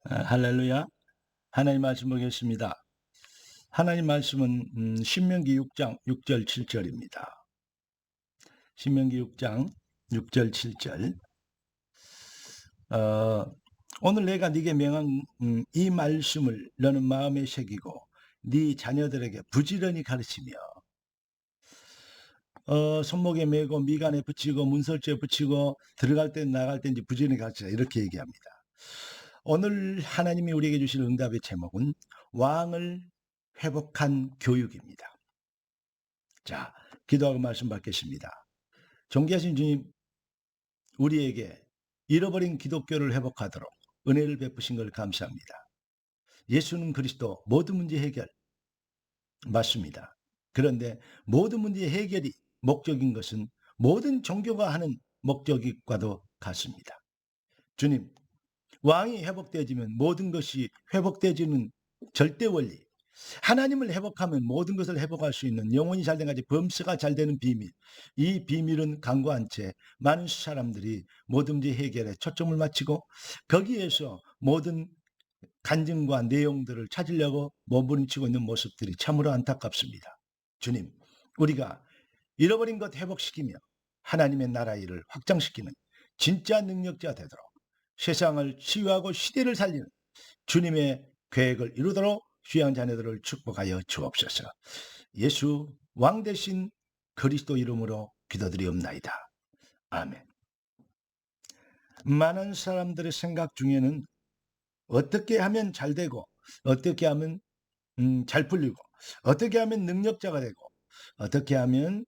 할렐루야. 하나님 말씀 보겠습니다. 하나님 말씀은 신명기 6장 6절 7절입니다. 신명기 6장 6절 7절. 오늘 내가 네게 명한 이 말씀을 너는 마음에 새기고 네 자녀들에게 부지런히 가르치며 손목에 메고 미간에 붙이고 문설주에 붙이고 들어갈 때 나갈 때인지 부지런히 가르치라, 이렇게 얘기합니다. 오늘 하나님이 우리에게 주실 응답의 제목은 왕을 회복한 교육입니다. 자, 기도하고 말씀 받겠습니다. 존귀하신 주님, 우리에게 잃어버린 기독교를 회복하도록 은혜를 베푸신 걸 감사합니다. 예수는 그리스도, 모든 문제 해결 맞습니다. 그런데 모든 문제 해결이 목적인 것은 모든 종교가 하는 목적과도 같습니다. 주님, 왕이 회복되어지면 모든 것이 회복되어지는 절대 원리, 하나님을 회복하면 모든 것을 회복할 수 있는, 영혼이 잘된 가지 범사가 잘 되는 비밀, 이 비밀은 간과한 채 많은 사람들이 모든 문제 해결에 초점을 맞추고 거기에서 모든 간증과 내용들을 찾으려고 몸부림치고 있는 모습들이 참으로 안타깝습니다. 주님, 우리가 잃어버린 것 회복시키며 하나님의 나라 일을 확장시키는 진짜 능력자 되도록 세상을 치유하고 시대를 살리는 주님의 계획을 이루도록 귀한 자녀들을 축복하여 주옵소서. 예수 왕 대신 그리스도 이름으로 기도드리옵나이다. 아멘. 많은 사람들의 생각 중에는 어떻게 하면 잘 되고, 어떻게 하면 잘 풀리고, 어떻게 하면 능력자가 되고, 어떻게 하면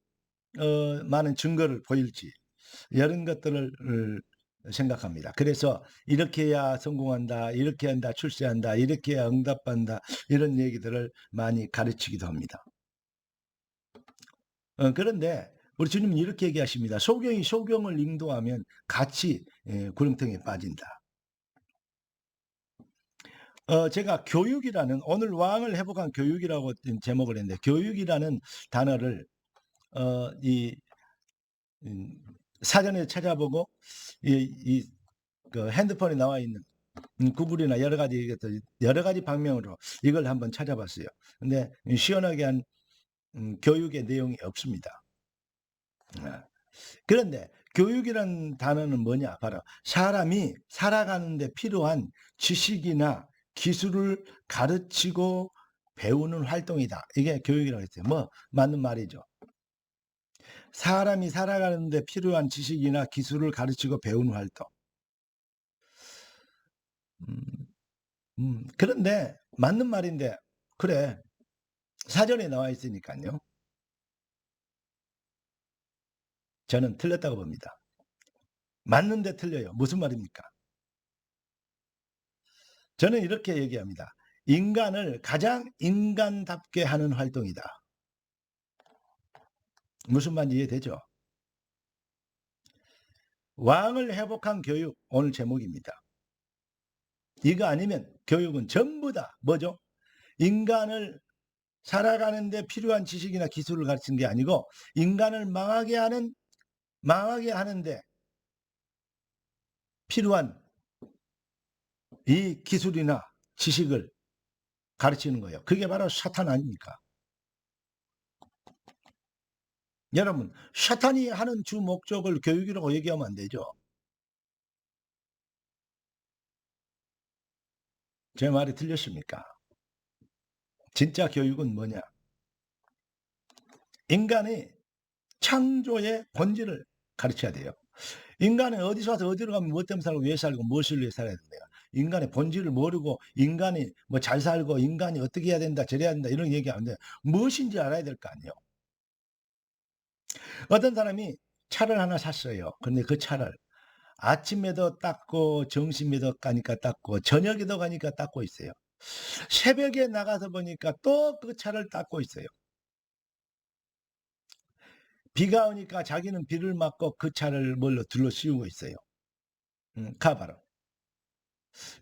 많은 증거를 보일지, 이런 것들을 생각합니다. 그래서 이렇게 해야 성공한다, 이렇게 한다, 출세한다, 이렇게 해야 응답한다, 이런 얘기들을 많이 가르치기도 합니다. 그런데 우리 주님은 이렇게 얘기하십니다. 소경이 소경을 인도하면 같이 구렁텅이에 빠진다. 제가 교육이라는, 오늘 왕을 회복한 교육이라고 제목을 했는데, 교육이라는 단어를 이 사전에 찾아보고 그 핸드폰에 나와 있는 구글이나 여러 가지 방면으로 이걸 한번 찾아봤어요. 근데 시원하게 한 교육의 내용이 없습니다. 그런데 교육이라는 단어는 뭐냐? 바로 사람이 살아가는 데 필요한 지식이나 기술을 가르치고 배우는 활동이다. 이게 교육이라고 했어요. 뭐 맞는 말이죠. 사람이 살아가는 데 필요한 지식이나 기술을 가르치고 배우는 활동. 그런데 맞는 말인데, 그래, 사전에 나와 있으니까요. 저는 틀렸다고 봅니다. 맞는데 틀려요. 무슨 말입니까? 저는 이렇게 얘기합니다. 인간을 가장 인간답게 하는 활동이다. 무슨 말인지 이해되죠? 왕을 회복한 교육, 오늘 제목입니다. 이거 아니면 교육은 전부 다 뭐죠? 인간을 살아가는 데 필요한 지식이나 기술을 가르치는 게 아니고 인간을 망하게 하는데 필요한 이 기술이나 지식을 가르치는 거예요. 그게 바로 사탄 아닙니까? 여러분, 사탄이 하는 주 목적을 교육이라고 얘기하면 안 되죠. 제 말이 틀렸습니까? 진짜 교육은 뭐냐? 인간의 창조의 본질을 가르쳐야 돼요. 인간은 어디서 와서 어디로 가면 무엇 때문에 살고 왜 살고 무엇을 위해 살아야 된다. 인간의 본질을 모르고 인간이 뭐 잘 살고 인간이 어떻게 해야 된다 저래야 된다 이런 얘기하는데 무엇인지 알아야 될 거 아니에요. 어떤 사람이 차를 하나 샀어요. 근데 그 차를 아침에도 닦고 점심에도 가니까 닦고 저녁에도 가니까 닦고 있어요. 새벽에 나가서 보니까 또 그 차를 닦고 있어요. 비가 오니까 자기는 비를 맞고 그 차를 뭘로 둘러 씌우고 있어요. 카바로.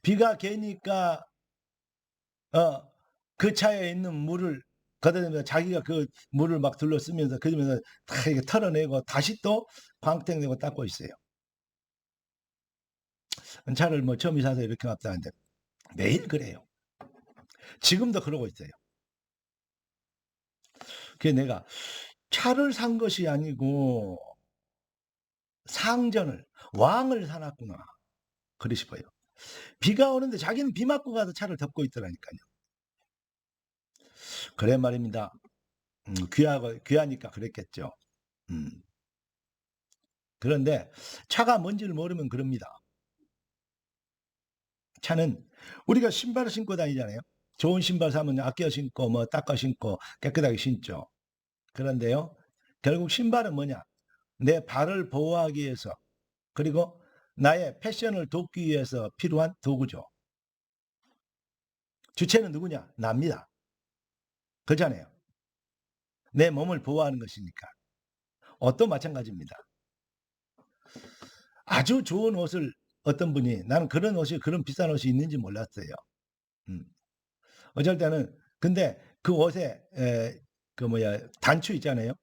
비가 개니까 그 차에 있는 물을 걷어내면서 자기가 그 물을 막 둘러 쓰면서 그러면서 다 이렇게 털어내고 다시 또 광택내고 닦고 있어요. 차를 뭐 처음 사서 이렇게 놨다는데 매일 그래요. 지금도 그러고 있어요. 그래서 내가 차를 산 것이 아니고 상전을, 왕을 사놨구나. 그러 싶어요. 비가 오는데 자기는 비 맞고 가서 차를 덮고 있더라니까요. 그래 말입니다. 귀하니까 그랬겠죠. 음. 그런데 차가 뭔지를 모르면 그럽니다. 차는 우리가 신발을 신고 다니잖아요. 좋은 신발 사면 아껴 신고 뭐 닦아 신고 깨끗하게 신죠. 그런데요. 결국 신발은 뭐냐? 내 발을 보호하기 위해서 그리고 나의 패션을 돕기 위해서 필요한 도구죠. 주체는 누구냐? 납니다. 그렇잖아요. 내 몸을 보호하는 것이니까. 옷도 마찬가지입니다. 아주 좋은 옷을 어떤 분이 나는 그런 옷이 그런 비싼 옷이 있는지 몰랐어요. 음. 어쩔 때는 근데 그 옷에 그 뭐야 단추 있잖아요.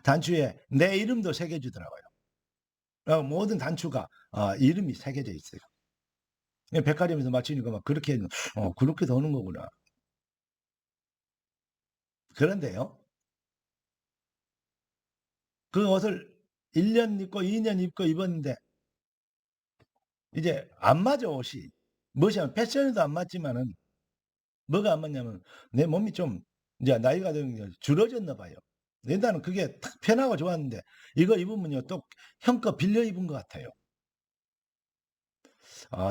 단추에 내 이름도 새겨주더라고요. 모든 단추가 이름이 새겨져 있어요. 백화점에서 맞추니까 막 그렇게 도는 거구나. 그런데요. 그 옷을 1년 입고 2년 입고 입었는데 이제 안 맞아 옷이. 뭐냐 패션에도 안 맞지만은 뭐가 안 맞냐면 내 몸이 좀 이제 나이가 좀 줄어졌나 봐요. 옛날에는 그게 탁 편하고 좋았는데 이거 입으면요 또 형껏 빌려 입은 것 같아요.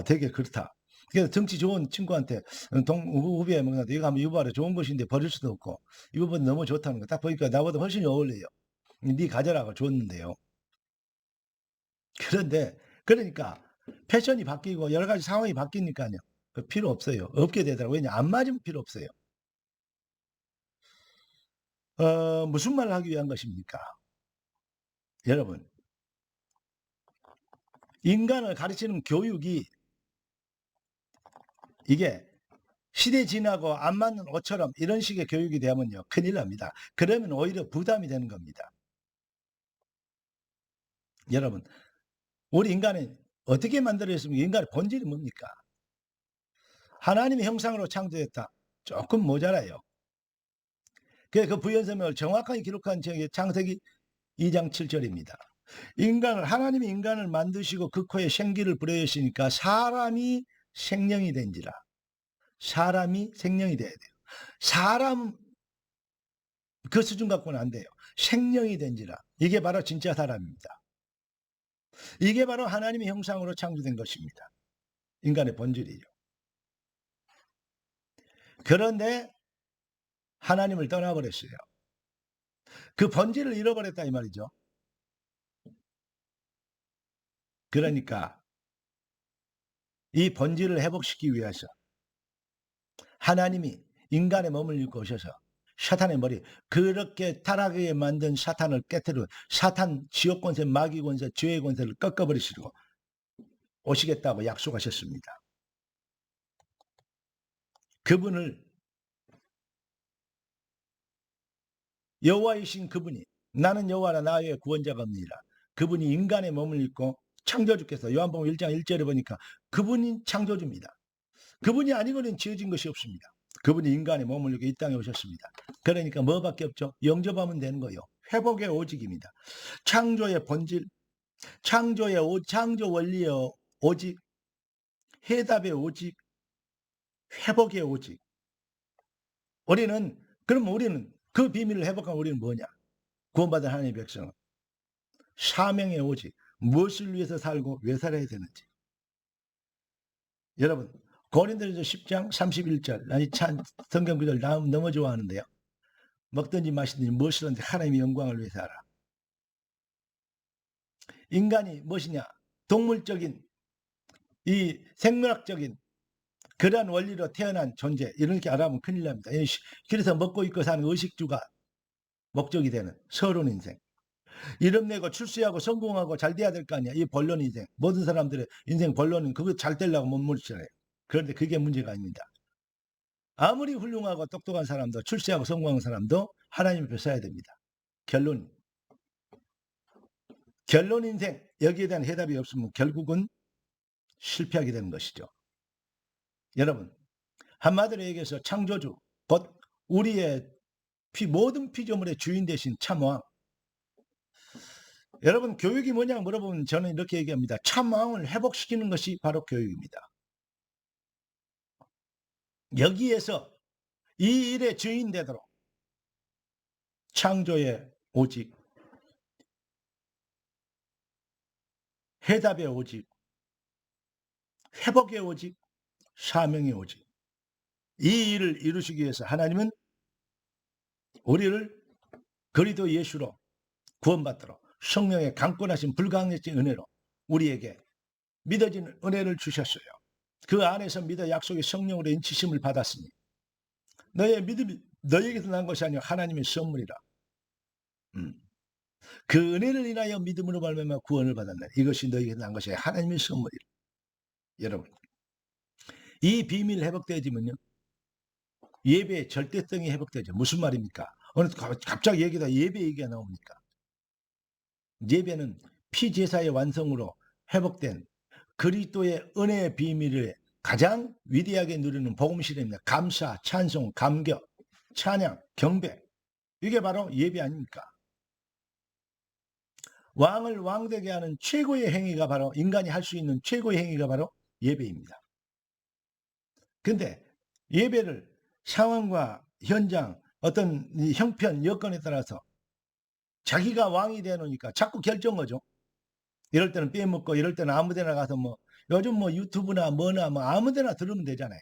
되게 그렇다. 그래서 덩치 좋은 친구한테 후배에 먹는데 이거 한번 입어봐라 좋은 것인데 버릴 수도 없고 입어보니 너무 좋다는 거 딱 보니까 나보다 훨씬 어울려요. 네 가져라고 줬는데요. 그런데 그러니까 패션이 바뀌고 여러 가지 상황이 바뀌니까요. 그 필요 없어요. 없게 되더라고요. 왜냐 안 맞으면 필요 없어요. 무슨 말을 하기 위한 것입니까? 여러분 인간을 가르치는 교육이 이게 시대 지나고 안 맞는 옷처럼 이런 식의 교육이 되면요 큰일 납니다. 그러면 오히려 부담이 되는 겁니다. 여러분 우리 인간은 어떻게 만들어졌습니까? 인간의 본질이 뭡니까? 하나님의 형상으로 창조했다. 조금 모자라요. 그 부연설명을 정확하게 기록한 책이 창세기 2장 7절입니다. 하나님이 인간을 만드시고 그 코에 생기를 불어주시니까 사람이 생명이 된지라. 사람이 생명이 돼야 돼요. 사람 그 수준 갖고는 안 돼요. 생명이 된지라. 이게 바로 진짜 사람입니다. 이게 바로 하나님의 형상으로 창조된 것입니다. 인간의 본질이죠. 그런데 하나님을 떠나버렸어요. 그 본질을 잃어버렸다 이 말이죠. 그러니까 이 본질을 회복시키기 위해서 하나님이 인간의 몸을 입고 오셔서 사탄의 머리 그렇게 타락하게 만든 사탄을 깨뜨려 사탄 지옥 권세 마귀 권세 죄의 권세를 꺾어버리시고 오시겠다고 약속하셨습니다. 그분을 여호와이신 그분이 나는 여호와라 나의 구원자가 없느니라. 그분이 인간의 몸을 입고 창조주께서 요한복음 1장 1절에 보니까 그분이 창조주입니다. 그분이 아니고는 지어진 것이 없습니다. 그분이 인간의 몸을 입고 이 땅에 오셨습니다. 그러니까 뭐밖에 없죠? 영접하면 되는 거예요. 회복의 오직입니다. 창조의 본질, 창조 원리의 오직, 해답의 오직, 회복의 오직. 그럼 우리는 그 비밀을 회복한 우리는 뭐냐? 구원받은 하나님의 백성은 사명의 오직, 무엇을 위해서 살고 왜 살아야 되는지. 여러분, 고린도전서 10장 31절, 아니 참 성경 구절 너무 좋아하는데요. 먹든지 마시든지 무엇이든지 하나님의 영광을 위해서 하라. 인간이 무엇이냐? 동물적인 이 생물학적인 그러한 원리로 태어난 존재 이렇게 알아보면 큰일 납니다. 그래서 먹고 입고 사는 의식주가 목적이 되는 서론 인생. 이름 내고 출세하고 성공하고 잘 돼야 될 거 아니야. 이 본론 인생. 모든 사람들의 인생 본론은 그거 잘 되려고 몸부림치잖아요. 그런데 그게 문제가 아닙니다. 아무리 훌륭하고 똑똑한 사람도 출세하고 성공한 사람도 하나님 앞에 서야 됩니다. 결론 인생 여기에 대한 해답이 없으면 결국은 실패하게 되는 것이죠. 여러분, 한마디로 얘기해서 창조주, 곧 우리의 모든 피조물의 주인 되신 참왕. 여러분, 교육이 뭐냐 물어보면 저는 이렇게 얘기합니다. 참왕을 회복시키는 것이 바로 교육입니다. 여기에서 이 일의 주인 되도록 창조의 오직, 해답의 오직, 회복의 오직, 사명의 오직, 이 일을 이루시기 위해서 하나님은 우리를 그리스도 예수로 구원받도록 성령의 강권하신 불가항력진 은혜로 우리에게 믿어지는 은혜를 주셨어요. 그 안에서 믿어 약속의 성령으로 인치심을 받았으니 너의 믿음이 너에게서 난 것이 아니라 하나님의 선물이라. 그 은혜를 인하여 믿음으로 말미암아 구원을 받았네. 이것이 너에게서 난 것이 아니라 하나님의 선물이라. 여러분, 이 비밀 회복되어지면요, 예배의 절대성이 회복되죠. 무슨 말입니까? 어느 갑자기 얘기다 예배 얘기가 나옵니까? 예배는 피제사의 완성으로 회복된 그리스도의 은혜의 비밀을 가장 위대하게 누리는 복음실입니다. 감사, 찬송, 감격, 찬양, 경배, 이게 바로 예배 아닙니까? 왕을 왕되게 하는 최고의 행위가 바로, 인간이 할 수 있는 최고의 행위가 바로 예배입니다. 근데 예배를 상황과 현장, 어떤 형편, 여건에 따라서 자기가 왕이 되놓으니까 자꾸 결정하죠. 이럴 때는 빼먹고, 이럴 때는 아무데나 가서 요즘 유튜브나 뭐나 아무데나 들으면 되잖아요.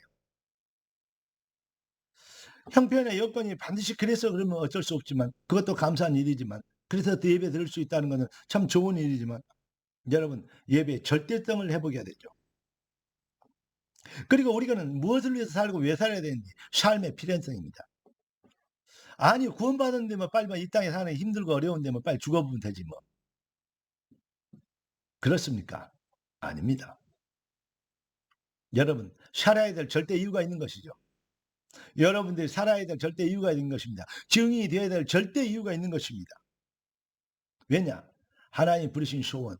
형편의 여건이 반드시 그래서 그러면 어쩔 수 없지만, 그것도 감사한 일이지만, 그래서 예배 드릴 수 있다는 것은 참 좋은 일이지만, 여러분, 예배의 절대성을 회복해야 되죠. 그리고 우리가는 무엇을 위해서 살고 왜 살아야 되는지, 삶의 필연성입니다. 아니, 구원받은 데만 빨리 이 땅에 사는 힘들고 어려운 데만 빨리 죽어보면 되지 뭐. 그렇습니까? 아닙니다. 여러분, 살아야 될 절대 이유가 있는 것이죠. 여러분들이 살아야 될 절대 이유가 있는 것입니다. 증인이 되어야 될 절대 이유가 있는 것입니다. 왜냐? 하나님 부르신 소원,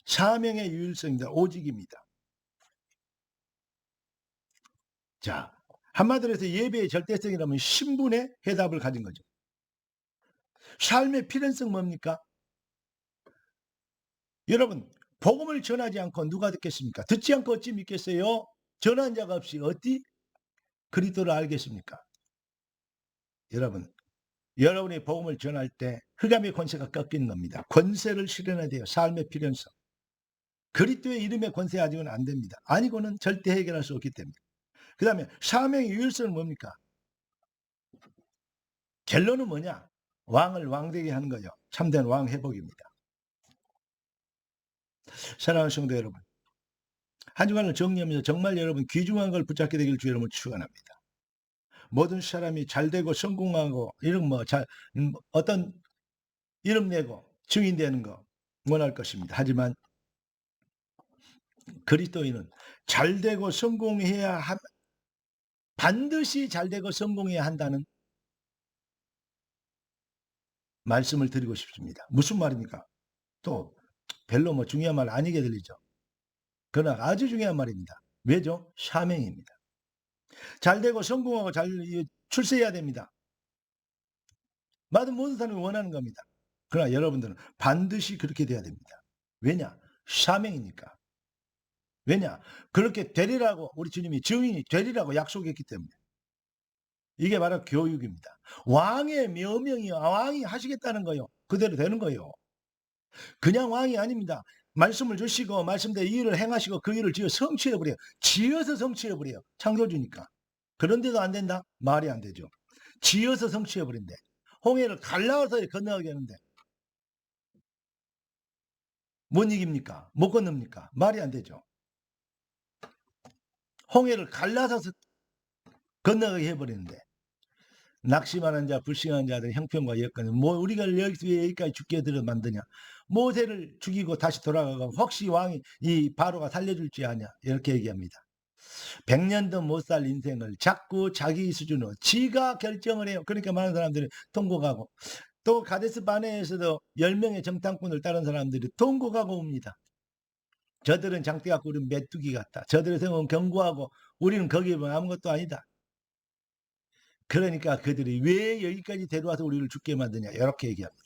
사명의 유일성입니다. 오직입니다. 자, 한마디로 해서 예배의 절대성이라면 신분의 해답을 가진 거죠. 삶의 필연성 뭡니까? 여러분, 복음을 전하지 않고 누가 듣겠습니까? 듣지 않고 어찌 믿겠어요? 전한 자가 없이 어찌 그리스도를 알겠습니까? 여러분, 여러분이 복음을 전할 때 흑암의 권세가 꺾이는 겁니다. 권세를 실현해야 돼요. 삶의 필연성. 그리스도의 이름의 권세 아직은 안 됩니다. 아니고는 절대 해결할 수 없기 때문에. 그 다음에 사명의 유일성은 뭡니까? 결론은 뭐냐? 왕을 왕되게 하는 거죠. 참된 왕 회복입니다. 사랑하는 성도 여러분, 한 주간을 정리하면서 정말 여러분 귀중한 걸 붙잡게 되길 주 여러분 축원합니다. 모든 사람이 잘되고 성공하고 이런 어떤 이름 내고 증인 되는 거 원할 것입니다. 하지만 그리스도인은 잘되고 성공해야 반드시 잘되고 성공해야 한다는 말씀을 드리고 싶습니다. 무슨 말입니까? 또 별로 중요한 말 아니게 들리죠. 그러나 아주 중요한 말입니다. 왜죠? 사명입니다. 잘되고 성공하고 잘 출세해야 됩니다. 모든 사람이 원하는 겁니다. 그러나 여러분들은 반드시 그렇게 돼야 됩니다. 왜냐? 사명이니까. 왜냐? 그렇게 되리라고 우리 주님이 증인이 되리라고 약속했기 때문에. 이게 바로 교육입니다. 왕의 명령이 왕이 하시겠다는 거요. 그대로 되는 거요. 그냥 왕이 아닙니다. 말씀을 주시고 말씀대로 이 일을 행하시고 그 일을 지어 성취해버려요. 지어서 성취해버려요. 창조주니까. 그런데도 안 된다? 말이 안 되죠. 지어서 성취해버린대. 홍해를 갈라서 건너가게 하는데 못 이깁니까? 못 건넙니까? 말이 안 되죠. 홍해를 갈라서 건너가게 해버리는데 낙심하는 자, 불신하는 자들의 형편과 여건은 우리가 여기까지 죽게 들어 만드냐? 모세를 죽이고 다시 돌아가고 혹시 왕이 이 바로가 살려줄지 아냐? 이렇게 얘기합니다. 100년도 못 살 인생을 자꾸 자기 수준으로 지가 결정을 해요. 그러니까 많은 사람들이 통곡하고 또 가데스 바네에서도 10명의 정탐꾼을 따른 사람들이 통곡하고 옵니다. 저들은 장대 갖고 우리는 메뚜기 같다. 저들의 생각은 견고하고 우리는 거기에 보면 아무것도 아니다. 그러니까 그들이 왜 여기까지 데려와서 우리를 죽게 만드냐 이렇게 얘기합니다.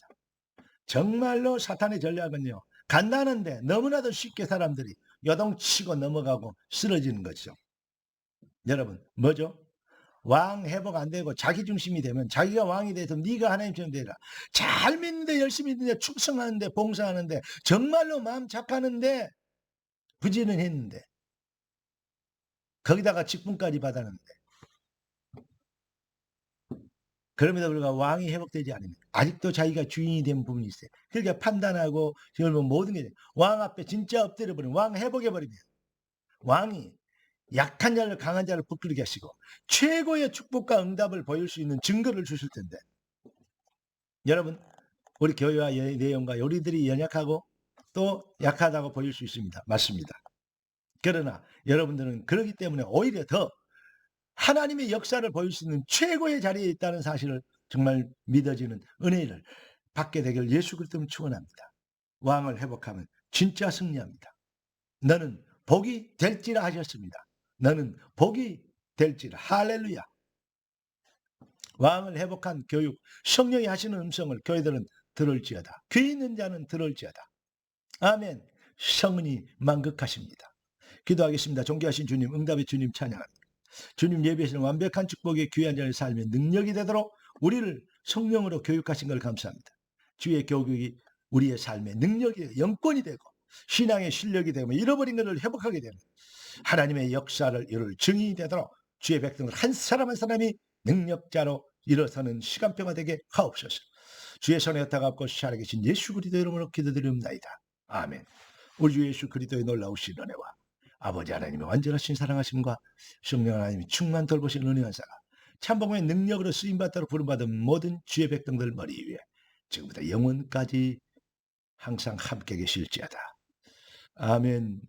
정말로 사탄의 전략은요. 간단한데 너무나도 쉽게 사람들이 요동치고 넘어가고 쓰러지는 거죠. 여러분 뭐죠? 왕 회복 안 되고 자기 중심이 되면 자기가 왕이 돼서 네가 하나님처럼 되라. 잘 믿는데 열심히 믿는데 충성하는데 봉사하는데 정말로 마음 착하는데 부지는 했는데 거기다가 직분까지 받았는데 그럼에도 불구하고 왕이 회복되지 않으면 아직도 자기가 주인이 된 부분이 있어요. 그러니까 판단하고 결국 모든 게 왕 앞에 진짜 엎드려버리면 왕 회복해버리면 왕이 약한 자를 강한 자를 부끄러게 하시고 최고의 축복과 응답을 보일 수 있는 증거를 주실 텐데 여러분 우리 교회와 내용과 우리들이 연약하고 또 약하다고 보일 수 있습니다. 맞습니다. 그러나 여러분들은 그렇기 때문에 오히려 더 하나님의 역사를 보일 수 있는 최고의 자리에 있다는 사실을 정말 믿어지는 은혜를 받게 되길 예수 그리스도는 축원합니다. 왕을 회복하면 진짜 승리합니다. 너는 복이 될지라 하셨습니다. 너는 복이 될지라. 할렐루야. 왕을 회복한 교육, 성령이 하시는 음성을 교회들은 들을지어다. 귀 있는 자는 들을지어다. 아멘. 성은이 만극하십니다. 기도하겠습니다. 존귀하신 주님, 응답의 주님 찬양합니다. 주님 예배하시는 완벽한 축복의 귀한 자의 삶의 능력이 되도록 우리를 성령으로 교육하신 걸 감사합니다. 주의 교육이 우리의 삶의 능력이 영권이 되고 신앙의 실력이 되고 잃어버린 것을 회복하게 되는 하나님의 역사를 이룰 증인이 되도록 주의 백성들 한 사람 한 사람이 능력자로 일어서는 시간표가 되게 하옵소서. 주의 손에 따갑고 살아계신 예수 그리스도 이름으로 기도드립니다. 아멘. 우리 주 예수 그리스도의 놀라우신 은혜와 아버지 하나님의 완전하신 사랑하심과 성령 하나님의 충만 돌보신 은혜 한사가 참복음의 능력으로 쓰임받도록 부름받은 모든 주의 백성들 머리 위에 지금부터 영원까지 항상 함께 계실지어다. 아멘.